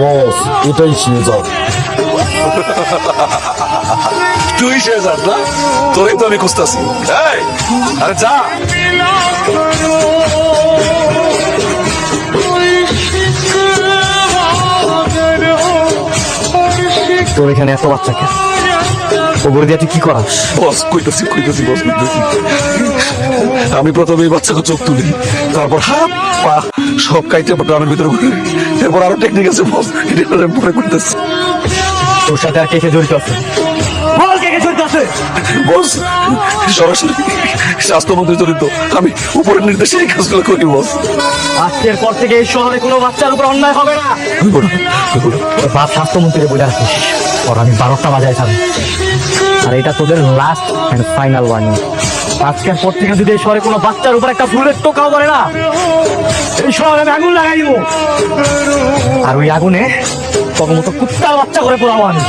বস এটাই শেজার। তুই শেজার না? তোরে তো আমি খুঁজতেছি। আরে যা। তোর এখানে এত বাচ্চা কেন? ওপর দিয়ে তুই কি করাস? বস কইতেছি বস কইতেছি। আমি প্রথমে এই বাচ্চাকে চোখ তুলি, তারপর হাত পা সব কাইটে ড্রামের ভিতরে ঘুরে, এরপর আরো টেকনিক আছে বস, এটা পরে করতেছি। তোর সাথে আর কে কে জড়িত আছে? বল কে কে জড়িত আছে? বস সরাসরি স্বাস্থ্যমন্ত্রী জড়িত, আমি উপরের নির্দেশে এই কাজগুলো করি বস। আজকের পর থেকে এই শহরে কোনো বাচ্চার উপর অন্যায় হবে না। তোর বাপ স্বাস্থ্যমন্ত্রী বলে আসিস, ওর আমি 12টা বাজায় থাকবো। আর এটা তোদের লাস্ট এন্ড ফাইনাল ওয়ার্নিং। আজকের পর থেকে যদি এই শহরে কোনো বাচ্চার উপর একটা ফুলের টোকাও পড়ে না, এই শহরে আমি আগুন লাগাই দিব। আর ওই আগুনে তোর মতো কুত্তার বাচ্চা করে পোড়াবো আমি।